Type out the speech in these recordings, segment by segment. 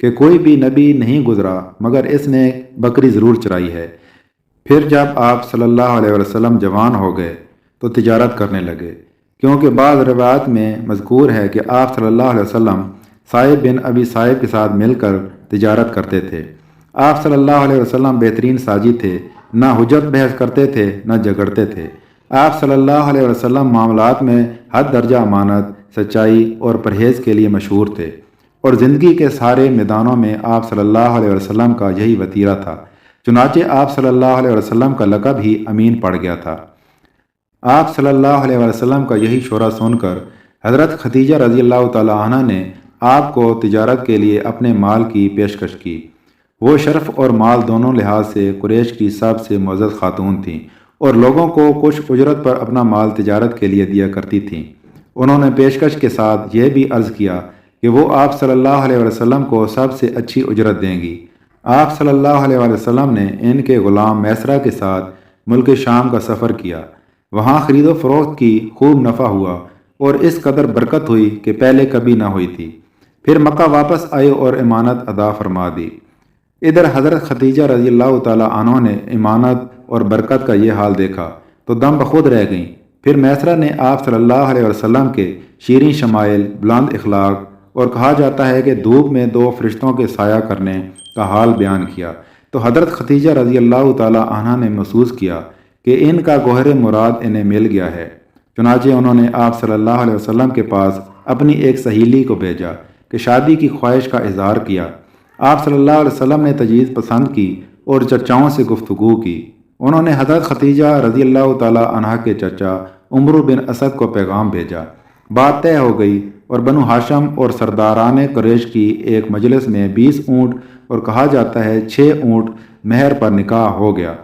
کہ کوئی بھی نبی نہیں گزرا مگر اس نے بکری ضرور چرائی ہے۔ پھر جب آپ صلی اللہ علیہ وسلم جوان ہو گئے تو تجارت کرنے لگے، کیونکہ بعض روایات میں مذکور ہے کہ آپ صلی اللہ علیہ وسلم صائب بن ابی صائب کے ساتھ مل کر تجارت کرتے تھے۔ آپ صلی اللہ علیہ وسلم بہترین ساجی تھے، نہ حجت بحث کرتے تھے نہ جھگڑتے تھے۔ آپ صلی اللہ علیہ وسلم معاملات میں حد درجہ امانت، سچائی اور پرہیز کے لیے مشہور تھے، اور زندگی کے سارے میدانوں میں آپ صلی اللہ علیہ وسلم کا یہی وتیرہ تھا۔ چنانچہ آپ صلی اللہ علیہ وسلم کا لقب ہی امین پڑ گیا تھا۔ آپ صلی اللہ علیہ وسلم کا یہی شعرہ سن کر حضرت خدیجہ رضی اللہ تعالی عنہ نے آپ کو تجارت کے لیے اپنے مال کی پیشکش کی۔ وہ شرف اور مال دونوں لحاظ سے قریش کی سب سے معزز خاتون تھیں اور لوگوں کو کچھ اجرت پر اپنا مال تجارت کے لیے دیا کرتی تھیں۔ انہوں نے پیشکش کے ساتھ یہ بھی عرض کیا کہ وہ آپ صلی اللہ علیہ وسلم کو سب سے اچھی اجرت دیں گی۔ آپ صلی اللہ علیہ وسلم نے ان کے غلام میسرہ کے ساتھ ملک شام کا سفر کیا۔ وہاں خرید و فروخت کی خوب نفع ہوا اور اس قدر برکت ہوئی کہ پہلے کبھی نہ ہوئی تھی۔ پھر مکہ واپس آئے اور امانت ادا فرما دی۔ ادھر حضرت خدیجہ رضی اللہ تعالیٰ عنہ نے امانت اور برکت کا یہ حال دیکھا تو دم بخود رہ گئیں۔ پھر میسرہ نے آپ صلی اللہ علیہ وسلم کے شیریں شمائل، بلند اخلاق اور کہا جاتا ہے کہ دھوپ میں 2 فرشتوں کے سایہ کرنے کا حال بیان کیا تو حضرت خدیجہ رضی اللہ تعالیٰ عنہ نے محسوس کیا کہ ان کا گوہر مراد انہیں مل گیا ہے۔ چنانچہ انہوں نے آپ صلی اللہ علیہ وسلم کے پاس اپنی ایک سہیلی کو بھیجا کہ شادی کی خواہش کا اظہار کیا۔ آپ صلی اللہ علیہ وسلم نے تجویز پسند کی اور چچاؤں سے گفتگو کی۔ انہوں نے حضرت خدیجہ رضی اللہ تعالیٰ عنہ کے چچا عمرو بن اسد کو پیغام بھیجا۔ بات طے ہو گئی اور بنو ہاشم اور سرداران قریش کی ایک مجلس میں 20 اونٹ اور کہا جاتا ہے 6 اونٹ مہر پر نکاح ہو گیا۔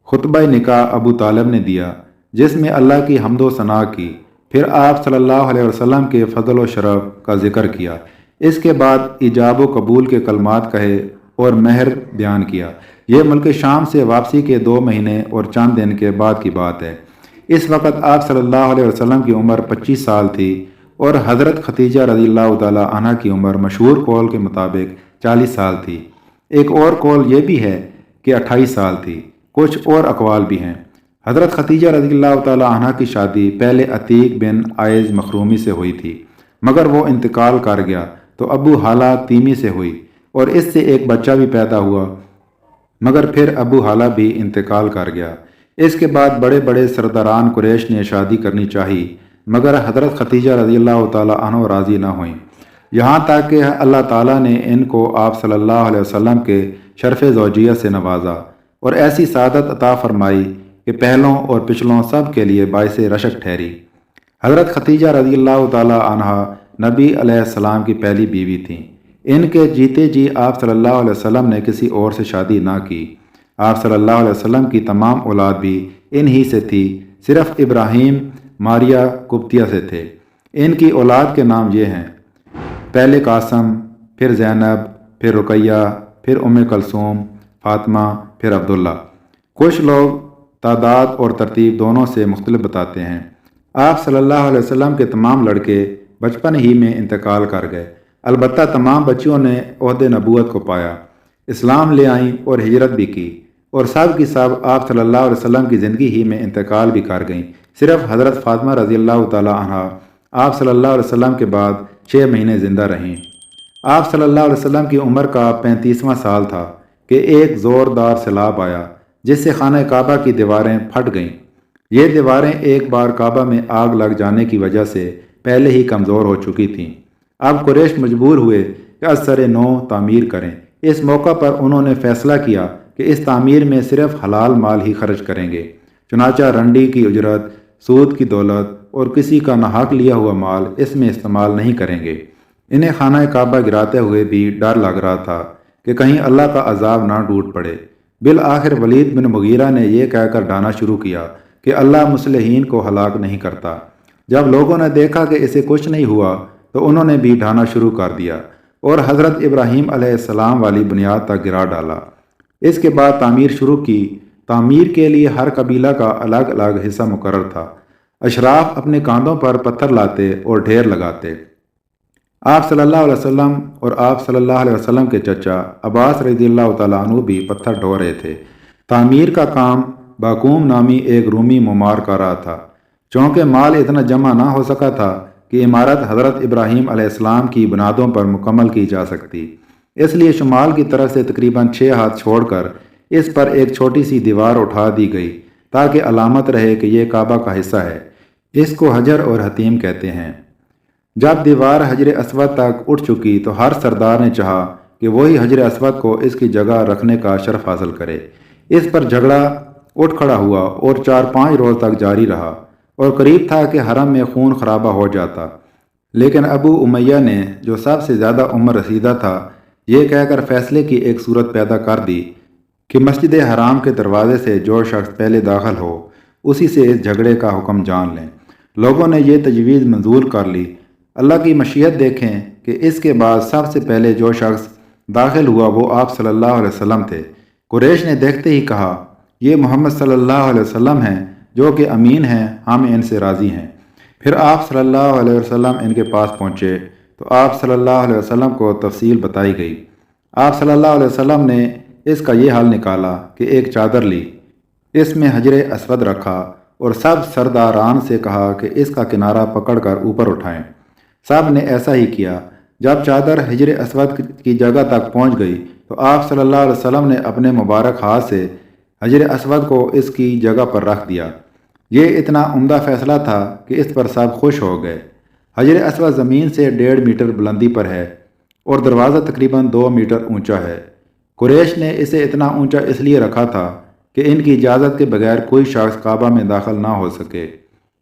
خطبہ نکاح ابو طالب نے دیا جس میں اللہ کی حمد و ثنا کی، پھر آپ صلی اللہ علیہ وسلم کے فضل و شرف کا ذکر کیا۔ اس کے بعد ایجاب و قبول کے کلمات کہے اور مہر بیان کیا۔ یہ ملک شام سے واپسی کے 2 مہینے اور چند دن کے بعد کی بات ہے۔ اس وقت آپ صلی اللہ علیہ وسلم کی عمر 25 سال تھی اور حضرت خدیجہ رضی اللہ تعالی عنہ کی عمر مشہور قول کے مطابق 40 سال تھی۔ ایک اور قول یہ بھی ہے کہ 28 سال تھی، کچھ اور اقوال بھی ہیں۔ حضرت خدیجہ رضی اللہ تعالی عنہ کی شادی پہلے عتیق بن عائز مخرومی سے ہوئی تھی، مگر وہ انتقال کر گیا تو ابو حالہ تیمی سے ہوئی اور اس سے ایک بچہ بھی پیدا ہوا، مگر پھر ابو حالہ بھی انتقال کر گیا۔ اس کے بعد بڑے بڑے سرداران قریش نے شادی کرنی چاہی، مگر حضرت خدیجہ رضی اللہ تعالی عنہ راضی نہ ہوئیں، یہاں تک کہ اللہ تعالیٰ نے ان کو آپ صلی اللہ علیہ وسلم کے شرف زوجیہ سے نوازا اور ایسی سعادت عطا فرمائی کہ پہلوں اور پچھلوں سب کے لیے باعث رشک ٹھہری۔ حضرت خدیجہ رضی اللہ تعالی عنہ نبی علیہ السلام کی پہلی بیوی تھیں۔ ان کے جیتے جی آپ صلی اللہ علیہ وسلم نے کسی اور سے شادی نہ کی۔ آپ صلی اللہ علیہ وسلم کی تمام اولاد بھی ان ہی سے تھی، صرف ابراہیم ماریہ قبطیہ سے تھے۔ ان کی اولاد کے نام یہ ہیں: پہلے قاسم، پھر زینب، پھر رقیہ، پھر ام کلثوم، فاطمہ، پھر عبداللہ۔ کچھ لوگ تعداد اور ترتیب دونوں سے مختلف بتاتے ہیں۔ آپ صلی اللہ علیہ وسلم کے تمام لڑکے بچپن ہی میں انتقال کر گئے، البتہ تمام بچیوں نے عہد نبوت کو پایا، اسلام لے آئیں اور ہجرت بھی کی، اور سب کی سب آپ صلی اللہ علیہ وسلم کی زندگی ہی میں انتقال بھی کر گئیں۔ صرف حضرت فاطمہ رضی اللہ تعالی عنہ آپ صلی اللہ علیہ وسلم کے بعد 6 مہینے زندہ رہیں۔ آپ صلی اللہ علیہ وسلم کی عمر کا 35واں سال تھا کہ ایک زوردار سیلاب آیا جس سے خانہ کعبہ کی دیواریں پھٹ گئیں۔ یہ دیواریں ایک بار کعبہ میں آگ لگ جانے کی وجہ سے پہلے ہی کمزور ہو چکی تھیں۔ اب قریش مجبور ہوئے کہ از سر نو تعمیر کریں۔ اس موقع پر انہوں نے فیصلہ کیا کہ اس تعمیر میں صرف حلال مال ہی خرچ کریں گے، چنانچہ رنڈی کی اجرت، سود کی دولت اور کسی کا ناحق لیا ہوا مال اس میں استعمال نہیں کریں گے۔ انہیں خانہ کعبہ گراتے ہوئے بھی ڈر لگ رہا تھا کہ کہیں اللہ کا عذاب نہ ٹوٹ پڑے۔ بالآخر ولید بن مغیرہ نے یہ کہہ کر ڈھانا شروع کیا کہ اللہ مصلحین کو ہلاک نہیں کرتا۔ جب لوگوں نے دیکھا کہ اسے کچھ نہیں ہوا تو انہوں نے بھی ڈھانا شروع کر دیا اور حضرت ابراہیم علیہ السلام والی بنیاد تک گرا ڈالا۔ اس کے بعد تعمیر شروع کی۔ تعمیر کے لیے ہر قبیلہ کا الگ الگ حصہ مقرر تھا۔ اشراف اپنے کاندھوں پر پتھر لاتے اور ڈھیر لگاتے۔ آپ صلی اللہ علیہ وسلم اور آپ صلی اللہ علیہ وسلم کے چچا عباس رضی اللہ تعالیٰ عنہ بھی پتھر ڈھو رہے تھے۔ تعمیر کا کام باقوم نامی ایک رومی معمار کر رہا تھا۔ چونکہ مال اتنا جمع نہ ہو سکا تھا کہ عمارت حضرت ابراہیم علیہ السلام کی بنیادوں پر مکمل کی جا سکتی، اس لیے شمال کی طرف سے تقریباً 6 ہاتھ چھوڑ کر اس پر ایک چھوٹی سی دیوار اٹھا دی گئی تاکہ علامت رہے کہ یہ کعبہ کا حصہ ہے۔ اس کو حجر اور حتیم کہتے ہیں۔ جب دیوار حجر اسود تک اٹھ چکی تو ہر سردار نے چاہا کہ وہی حجر اسود کو اس کی جگہ رکھنے کا شرف حاصل کرے۔ اس پر جھگڑا اٹھ کھڑا ہوا اور 4-5 روز تک جاری رہا اور قریب تھا کہ حرم میں خون خرابہ ہو جاتا، لیکن ابو امیہ نے جو سب سے زیادہ عمر رسیدہ تھا یہ کہہ کر فیصلے کی ایک صورت پیدا کر دی کہ مسجد حرام کے دروازے سے جو شخص پہلے داخل ہو اسی سے اس جھگڑے کا حکم جان لیں۔ لوگوں نے یہ تجویز منظور کر لی۔ اللہ کی مشیت دیکھیں کہ اس کے بعد سب سے پہلے جو شخص داخل ہوا وہ آپ صلی اللہ علیہ وسلم تھے۔ قریش نے دیکھتے ہی کہا، یہ محمد صلی اللہ علیہ وسلم ہیں جو کہ امین ہیں، ہم ان سے راضی ہیں۔ پھر آپ صلی اللہ علیہ وسلم ان کے پاس پہنچے تو آپ صلی اللہ علیہ وسلم کو تفصیل بتائی گئی۔ آپ صلی اللہ علیہ وسلم نے اس کا یہ حل نکالا کہ ایک چادر لی، اس میں حجر اسود رکھا اور سب سرداران سے کہا کہ اس کا کنارہ پکڑ کر اوپر اٹھائیں۔ سب نے ایسا ہی کیا۔ جب چادر حجر اسود کی جگہ تک پہنچ گئی تو آپ صلی اللہ علیہ وسلم نے اپنے مبارک ہاتھ سے حجر اسود کو اس کی جگہ پر رکھ دیا۔ یہ اتنا عمدہ فیصلہ تھا کہ اس پر سب خوش ہو گئے۔ حجر اسود زمین سے 1.5 میٹر بلندی پر ہے اور دروازہ تقریباً 2 میٹر اونچا ہے۔ قریش نے اسے اتنا اونچا اس لیے رکھا تھا کہ ان کی اجازت کے بغیر کوئی شخص کعبہ میں داخل نہ ہو سکے۔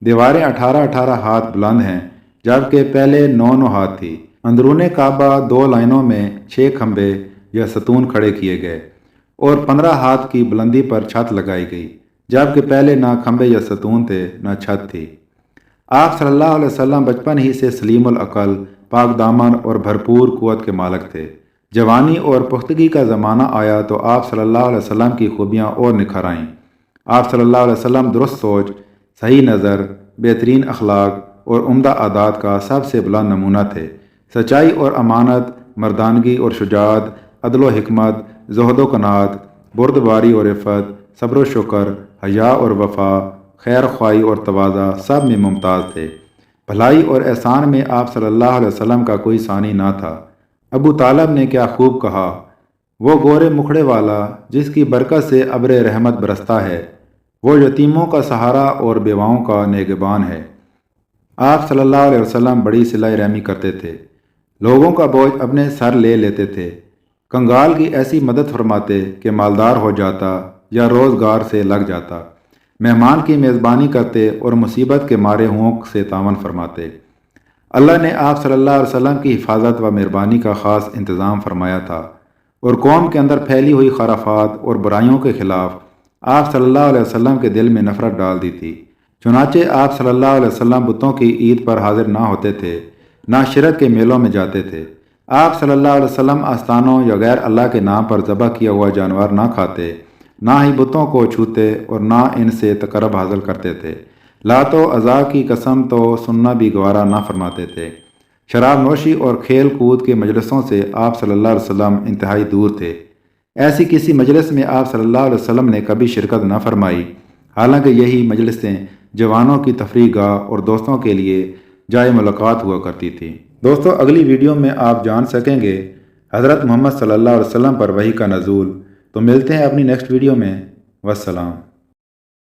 دیواریں 18 ہاتھ بلند ہیں جبکہ پہلے 9 ہاتھ تھی۔ اندرون کعبہ 2 لائنوں میں 6 کھمبے یا ستون کھڑے کیے گئے اور 15 ہاتھ کی بلندی پر چھت لگائی گئی، جبکہ پہلے نہ کھمبے یا ستون تھے نہ چھت تھی۔ آپ صلی اللہ علیہ وسلم بچپن ہی سے سلیم العقل، پاک دامن اور بھرپور قوت کے مالک تھے۔ جوانی اور پختگی کا زمانہ آیا تو آپ صلی اللہ علیہ وسلم کی خوبیاں اور نکھر آئیں۔ آپ صلی اللہ علیہ وسلم درست سوچ، صحیح نظر، بہترین اخلاق اور عمدہ عادات کا سب سے بلند نمونہ تھے۔ سچائی اور امانت، مردانگی اور شجاعت، عدل و حکمت، زہد و قناعت، بردباری اور عفت، صبر و شکر، حیا اور وفا، خیر خواہی اور تواضع سب میں ممتاز تھے۔ بھلائی اور احسان میں آپ صلی اللہ علیہ وسلم کا کوئی ثانی نہ تھا۔ ابو طالب نے کیا خوب کہا، وہ گورے مکھڑے والا جس کی برکت سے ابر رحمت برستا ہے، وہ یتیموں کا سہارا اور بیواؤں کا نگہبان ہے۔ آپ صلی اللہ علیہ وسلم بڑی صلہ رحمی کرتے تھے، لوگوں کا بوجھ اپنے سر لے لیتے تھے، کنگال کی ایسی مدد فرماتے کہ مالدار ہو جاتا یا روزگار سے لگ جاتا، مہمان کی میزبانی کرتے اور مصیبت کے مارے ہوں سے تعاون فرماتے۔ اللہ نے آپ صلی اللہ علیہ وسلم کی حفاظت و مہربانی کا خاص انتظام فرمایا تھا اور قوم کے اندر پھیلی ہوئی خرافات اور برائیوں کے خلاف آپ صلی اللہ علیہ وسلم کے دل میں نفرت ڈال دی تھی۔ چنانچہ آپ صلی اللہ علیہ وسلم بتوں کی عید پر حاضر نہ ہوتے تھے، نہ شرک کے میلوں میں جاتے تھے۔ آپ صلی اللہ علیہ وسلم آستانوں یا غیر اللہ کے نام پر ذبح کیا ہوا جانور نہ کھاتے، نہ ہی بتوں کو چھوتے اور نہ ان سے تقرب حاصل کرتے تھے۔ لات و عزا کی قسم تو سننا بھی گوارا نہ فرماتے تھے۔ شراب نوشی اور کھیل کود کے مجلسوں سے آپ صلی اللہ علیہ وسلم انتہائی دور تھے۔ ایسی کسی مجلس میں آپ صلی اللہ علیہ وسلم نے کبھی شرکت نہ فرمائی، حالانکہ یہی مجلسیں جوانوں کی تفریح گاہ اور دوستوں کے لیے جائے ملاقات ہوا کرتی تھی۔ دوستو، اگلی ویڈیو میں آپ جان سکیں گے حضرت محمد صلی اللہ علیہ وسلم پر وحی کا نزول۔ تو ملتے ہیں اپنی نیکسٹ ویڈیو میں۔ والسلام۔